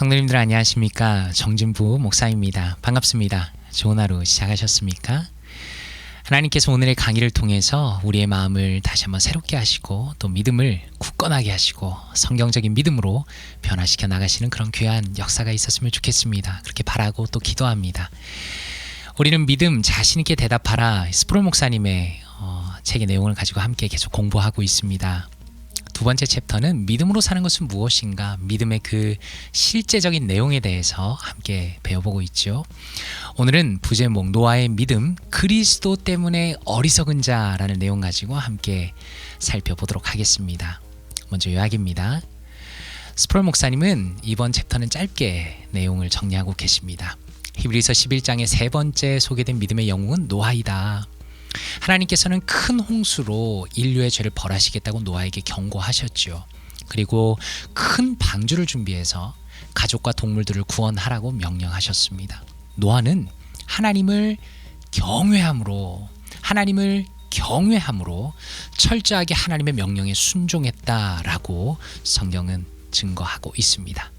성도님들 안녕하십니까? 정진부 목사입니다. 반갑습니다. 좋은 하루 시작하셨습니까? 하나님께서 오늘의 강의를 통해서 우리의 마음을 다시 한번 새롭게 하시고 또 믿음을 굳건하게 하시고 성경적인 믿음으로 변화시켜 나가시는 그런 귀한 역사가 있었으면 좋겠습니다. 그렇게 바라고 또 기도합니다. 우리는 믿음 자신 있게 대답하라 스프롤 목사님의 책의 내용을 가지고 함께 계속 공부하고 있습니다. 두 번째 챕터는 믿음으로 사는 것은 무엇인가, 믿음의 그 실제적인 내용에 대해서 함께 배워보고 있죠. 오늘은 부제목 노아의 믿음, 그리스도 때문에 어리석은 자라는 내용 가지고 함께 살펴보도록 하겠습니다. 먼저 요약입니다. 스프롤 목사님은 이번 챕터는 짧게 내용을 정리하고 계십니다. 히브리서 11장의 세 번째 소개된 믿음의 영웅은 노아이다. 하나님께서는 큰 홍수로 인류의 죄를 벌하시겠다고 노아에게 경고하셨죠. 그리고 큰 방주를 준비해서 가족과 동물들을 구원하라고 명령하셨습니다. 노아는 하나님을 경외함으로 철저하게 하나님의 명령에 순종했다라고 성경은 증거하고 있습니다.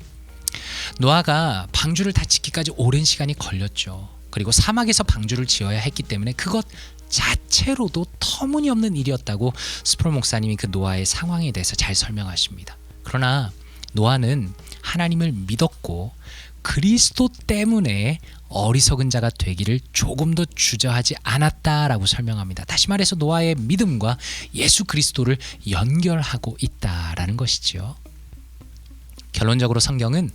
노아가 방주를 다 짓기까지 오랜 시간이 걸렸죠. 그리고 사막에서 방주를 지어야 했기 때문에 그것 자체로도 터무니없는 일이었다고 스프롤 목사님이 그 노아의 상황에 대해서 잘 설명하십니다. 그러나 노아는 하나님을 믿었고 그리스도 때문에 어리석은 자가 되기를 조금도 주저하지 않았다라고 설명합니다. 다시 말해서 노아의 믿음과 예수 그리스도를 연결하고 있다라는 것이죠. 결론적으로 성경은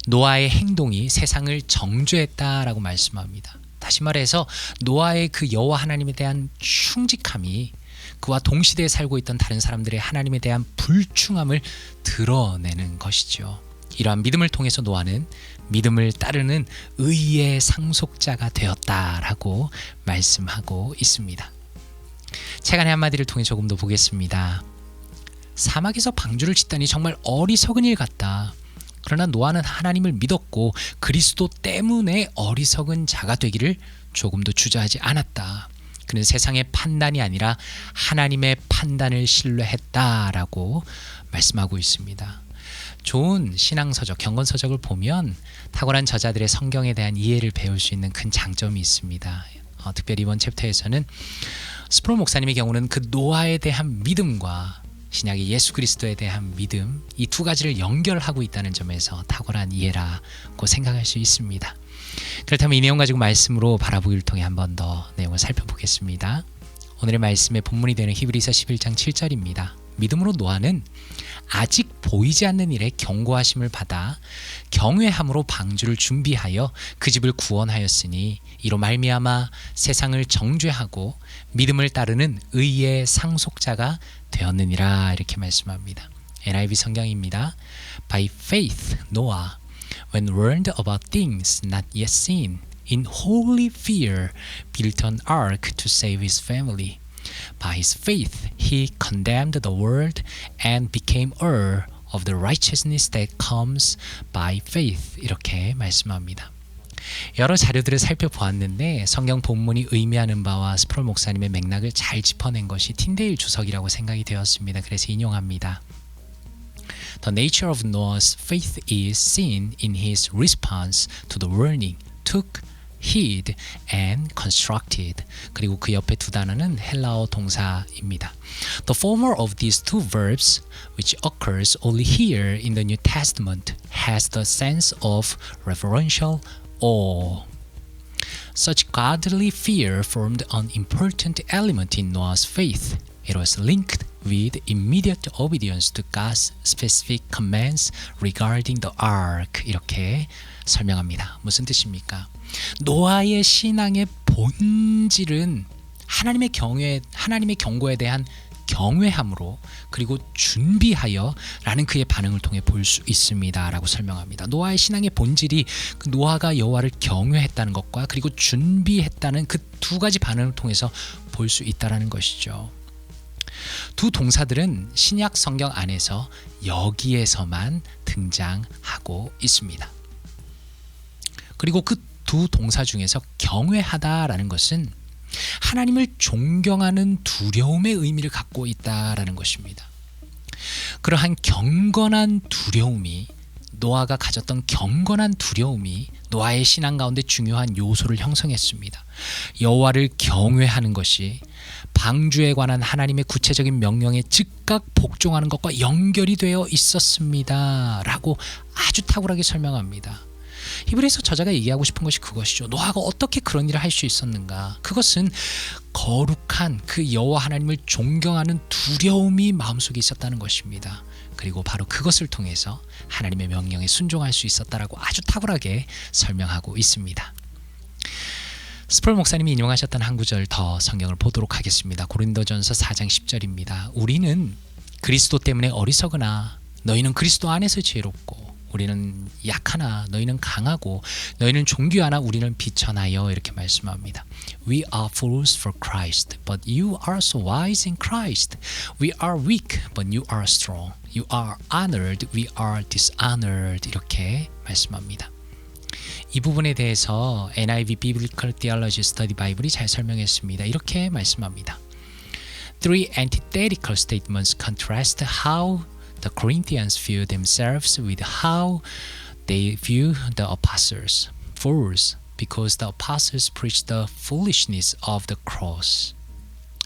노아의 행동이 세상을 정죄했다라고 말씀합니다. 다시 말해서 노아의 그 여호와 하나님에 대한 충직함이 그와 동시대에 살고 있던 다른 사람들의 하나님에 대한 불충함을 드러내는 것이죠. 이러한 믿음을 통해서 노아는 믿음을 따르는 의의 상속자가 되었다라고 말씀하고 있습니다. 책 안의 한마디를 통해 조금 더 보겠습니다. 사막에서 방주를 짓다니 정말 어리석은 일 같다. 그러나 노아는 하나님을 믿었고 그리스도 때문에 어리석은 자가 되기를 조금도 주저하지 않았다. 그는 세상의 판단이 아니라 하나님의 판단을 신뢰했다라고 말씀하고 있습니다. 좋은 신앙서적, 경건서적을 보면 탁월한 저자들의 성경에 대한 이해를 배울 수 있는 큰 장점이 있습니다. 특별히 이번 챕터에서는 스프롤 목사님의 경우는 그 노아에 대한 믿음과 신약의 예수 그리스도에 대한 믿음, 이 두 가지를 연결하고 있다는 점에서 탁월한 이해라고 생각할 수 있습니다. 그렇다면 이 내용 가지고 말씀으로 바라보기를 통해 한 번 더 내용을 살펴보겠습니다. 오늘의 말씀의 본문이 되는 히브리서 11장 7절입니다. 믿음으로 노아는 아직 보이지 않는 일에 경고하심을 받아 경외함으로 방주를 준비하여 그 집을 구원하였으니 이로 말미암아 세상을 정죄하고 믿음을 따르는 의의 상속자가 되었느니라. 이렇게 말씀합니다. NIV 성경입니다. By faith Noah, when warned about things not yet seen, in holy fear built an ark to save his family. By his faith he condemned the world and became heir of the righteousness that comes by faith. 이렇게 말씀합니다. 여러 자료들을 살펴보았는데 성경 본문이 의미하는 바와 스프롤 목사님의 맥락을 잘 짚어낸 것이 틴데일 주석이라고 생각이 되었습니다. 그래서 인용합니다. The nature of Noah's faith is seen in his response to the warning, took heed and constructed. 그리고 그 옆에 두 단어는 헬라어 동사입니다. The former of these two verbs, which occurs only here in the New Testament, has the sense of reverential awe. Such godly fear formed an important element in Noah's faith. It was linked with immediate obedience to God's specific commands regarding the ark. 이렇게 설명합니다. 무슨 뜻입니까? 노아의 신앙의 본질은 하나님의 경고에 대한 경외함으로 그리고 준비하여 라는 그의 반응을 통해 볼 수 있습니다 라고 설명합니다. 노아의 신앙의 본질이 그 노아가 여호와를 경외했다는 것과 그리고 준비했다는 그 두 가지 반응을 통해서 볼 수 있다는 것이죠. 두 동사들은 신약 성경 안에서 여기에서만 등장하고 있습니다. 그리고 그 두 동사 중에서 경외하다라는 것은 하나님을 존경하는 두려움의 의미를 갖고 있다라는 것입니다. 그러한 경건한 두려움이 노아가 가졌던 경건한 두려움이 노아의 신앙 가운데 중요한 요소를 형성했습니다. 여호와를 경외하는 것이 방주에 관한 하나님의 구체적인 명령에 즉각 복종하는 것과 연결이 되어 있었습니다 라고 아주 탁월하게 설명합니다. 히브리서 저자가 얘기하고 싶은 것이 그것이죠. 노아가 어떻게 그런 일을 할 수 있었는가? 그것은 거룩한 그 여호와 하나님을 존경하는 두려움이 마음속에 있었다는 것입니다. 그리고 바로 그것을 통해서 하나님의 명령에 순종할 수 있었다라고 아주 탁월하게 설명하고 있습니다. 스펄 목사님이 인용하셨던 한 구절 더 성경을 보도록 하겠습니다. 고린도전서 4장 10절입니다. 우리는 그리스도 때문에 어리석으나 너희는 그리스도 안에서 지혜롭고 우리는 약하나 너희는 강하고 너희는 존귀하나 우리는 비천하여 이렇게 말씀합니다. We are fools for Christ, but you are so wise in Christ. We are weak, but you are strong. You are honored, we are dishonored. 이렇게 말씀합니다. 이 부분에 대해서 NIV Biblical Theology Study Bible이 잘 설명했습니다. 이렇게 말씀합니다. Three antithetical statements contrast how the Corinthians view themselves with how they view the apostles. Fools, because the apostles preach the foolishness of the cross.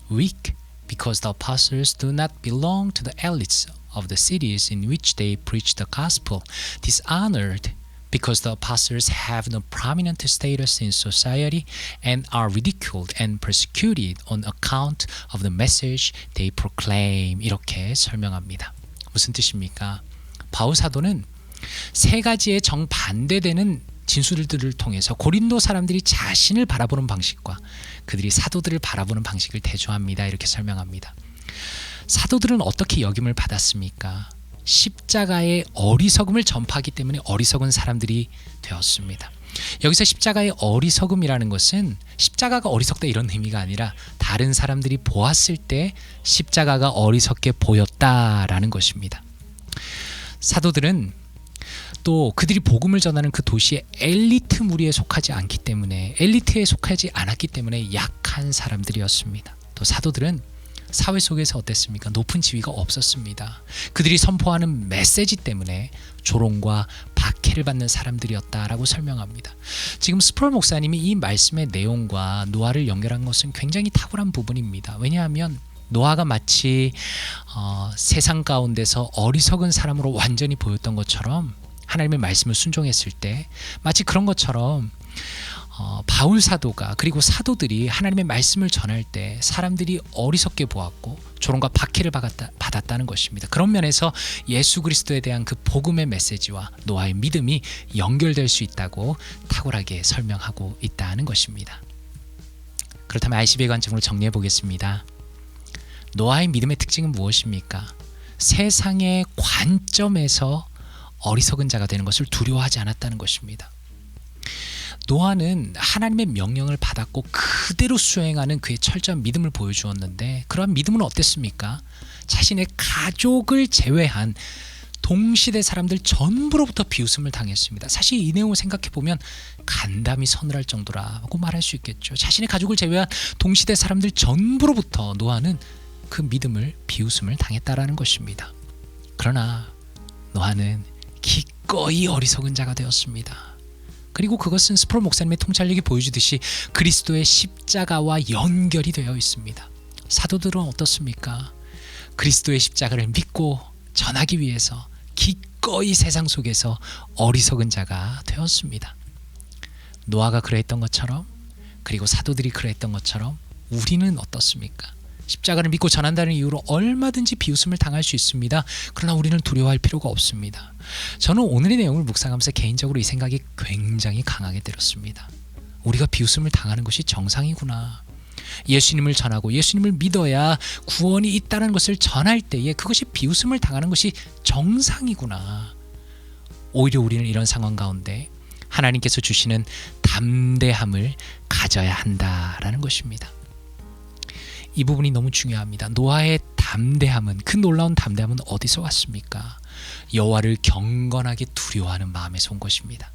Weak, because the apostles do not belong to the elites of the cities in which they preach the gospel. Dishonored, because the apostles have no prominent status in society and are ridiculed and persecuted on account of the message they proclaim. 이렇게 설명합니다. 무슨 뜻입니까? 바울 사도는 세 가지의 정반대되는 진술들을 통해서 고린도 사람들이 자신을 바라보는 방식과 그들이 사도들을 바라보는 방식을 대조합니다. 이렇게 설명합니다. 사도들은 어떻게 역임을 받았습니까? 십자가의 어리석음을 전파하기 때문에 어리석은 사람들이 되었습니다. 여기서 십자가의 어리석음이라는 것은 십자가가 어리석다 이런 의미가 아니라 다른 사람들이 보았을 때 십자가가 어리석게 보였다라는 것입니다. 사도들은 또 그들이 복음을 전하는 그 도시의 엘리트 무리에 속하지 않기 때문에 엘리트에 속하지 않았기 때문에 약한 사람들이었습니다. 또 사도들은 사회 속에서 어땠습니까? 높은 지위가 없었습니다. 그들이 선포하는 메시지 때문에 조롱과 박해를 받는 사람들이었다라고 설명합니다. 지금 스펄 목사님이 이 말씀의 내용과 노아를 연결한 것은 굉장히 탁월한 부분입니다. 왜냐하면 노아가 마치 세상 가운데서 어리석은 사람으로 완전히 보였던 것처럼 하나님의 말씀을 순종했을 때 마치 그런 것처럼 바울 사도가 그리고 사도들이 하나님의 말씀을 전할 때 사람들이 어리석게 보았고 조롱과 박해를 받았다는 것입니다. 그런 면에서 예수 그리스도에 대한 그 복음의 메시지와 노아의 믿음이 연결될 수 있다고 탁월하게 설명하고 있다는 것입니다. 그렇다면 ICB의 관점으로 정리해 보겠습니다. 노아의 믿음의 특징은 무엇입니까? 세상의 관점에서 어리석은 자가 되는 것을 두려워하지 않았다는 것입니다. 노아는 하나님의 명령을 받았고 그대로 수행하는 그의 철저한 믿음을 보여주었는데 그러한 믿음은 어땠습니까? 자신의 가족을 제외한 동시대 사람들 전부로부터 비웃음을 당했습니다. 사실 이 내용을 생각해보면 간담이 서늘할 정도라고 말할 수 있겠죠. 자신의 가족을 제외한 동시대 사람들 전부로부터 노아는 그 믿음을 비웃음을 당했다라는 것입니다. 그러나 노아는 기꺼이 어리석은 자가 되었습니다. 그리고 그것은 스펄 목사님의 통찰력이 보여주듯이 그리스도의 십자가와 연결이 되어 있습니다. 사도들은 어떻습니까? 그리스도의 십자가를 믿고 전하기 위해서 기꺼이 세상 속에서 어리석은 자가 되었습니다. 노아가 그러했던 것처럼 그리고 사도들이 그러했던 것처럼 우리는 어떻습니까? 십자가를 믿고 전한다는 이유로 얼마든지 비웃음을 당할 수 있습니다. 그러나 우리는 두려워할 필요가 없습니다. 저는 오늘의 내용을 묵상하면서 개인적으로 이 생각이 굉장히 강하게 들었습니다. 우리가 비웃음을 당하는 것이 정상이구나. 예수님을 전하고 예수님을 믿어야 구원이 있다는 것을 전할 때에 그것이 비웃음을 당하는 것이 정상이구나. 오히려 우리는 이런 상황 가운데 하나님께서 주시는 담대함을 가져야 한다라는 것입니다. 이 부분이 너무 중요합니다. 노아의 담대함은 그 놀라운 담대함은 어디서 왔습니까? 여호와를 경건하게 두려워하는 마음에서 온 것입니다.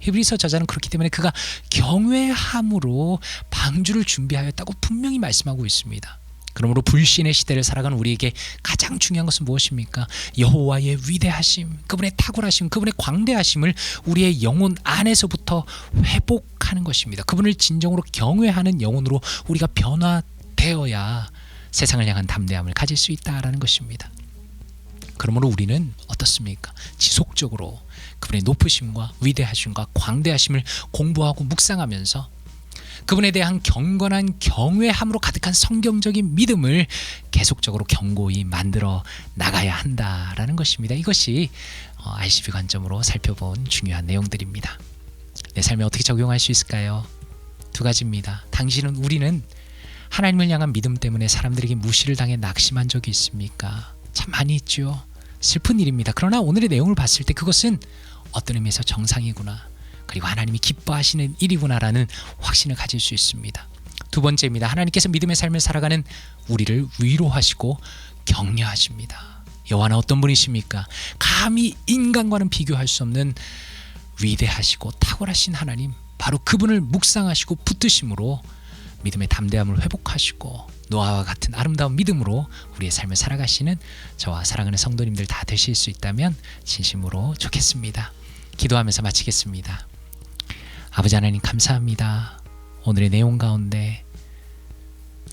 히브리서 저자는 그렇기 때문에 그가 경외함으로 방주를 준비하였다고 분명히 말씀하고 있습니다. 그러므로 불신의 시대를 살아가는 우리에게 가장 중요한 것은 무엇입니까? 여호와의 위대하심, 그분의 탁월하심, 그분의 광대하심을 우리의 영혼 안에서부터 회복하는 것입니다. 그분을 진정으로 경외하는 영혼으로 우리가 변화되어야 세상을 향한 담대함을 가질 수 있다라는 것입니다. 그러므로 우리는 어떻습니까? 지속적으로 그분의 높으심과 위대하심과 광대하심을 공부하고 묵상하면서 그분에 대한 경건한 경외함으로 가득한 성경적인 믿음을 계속적으로 견고히 만들어 나가야 한다라는 것입니다. 이것이 RCB 관점으로 살펴본 중요한 내용들입니다. 내 삶에 어떻게 적용할 수 있을까요? 두 가지입니다. 우리는 하나님을 향한 믿음 때문에 사람들에게 무시를 당해 낙심한 적이 있습니까? 참 많이 있죠. 슬픈 일입니다. 그러나 오늘의 내용을 봤을 때 그것은 어떤 의미에서 정상이구나, 그리고 하나님이 기뻐하시는 일이구나라는 확신을 가질 수 있습니다. 두 번째입니다. 하나님께서 믿음의 삶을 살아가는 우리를 위로하시고 격려하십니다. 여호와는 어떤 분이십니까? 감히 인간과는 비교할 수 없는 위대하시고 탁월하신 하나님, 바로 그분을 묵상하시고 붙드심으로 믿음의 담대함을 회복하시고 노아와 같은 아름다운 믿음으로 우리의 삶을 살아가시는 저와 사랑하는 성도님들 다 되실 수 있다면 진심으로 좋겠습니다. 기도하면서 마치겠습니다. 아버지 하나님 감사합니다. 오늘의 내용 가운데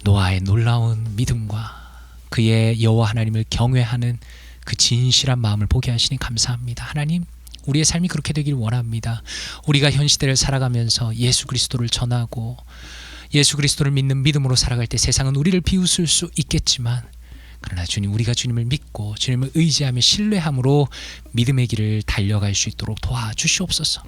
노아의 놀라운 믿음과 그의 여호와 하나님을 경외하는 그 진실한 마음을 보게 하시니 감사합니다. 하나님, 우리의 삶이 그렇게 되길 원합니다. 우리가 현 시대를 살아가면서 예수 그리스도를 전하고 예수 그리스도를 믿는 믿음으로 살아갈 때 세상은 우리를 비웃을 수 있겠지만, 그러나 주님, 우리가 주님을 믿고 주님을 의지하며 신뢰함으로 믿음의 길을 달려갈 수 있도록 도와주시옵소서.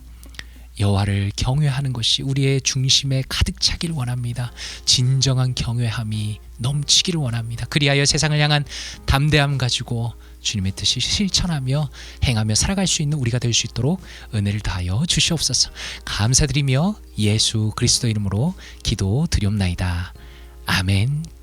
여호와를 경외하는 것이 우리의 중심에 가득 차길 원합니다. 진정한 경외함이 넘치기를 원합니다. 그리하여 세상을 향한 담대함 가지고 주님의 뜻이 실천하며 행하며 살아갈 수 있는 우리가 될 수 있도록 은혜를 다하여 주시옵소서. 감사드리며 예수 그리스도 이름으로 기도드리옵나이다. 아멘.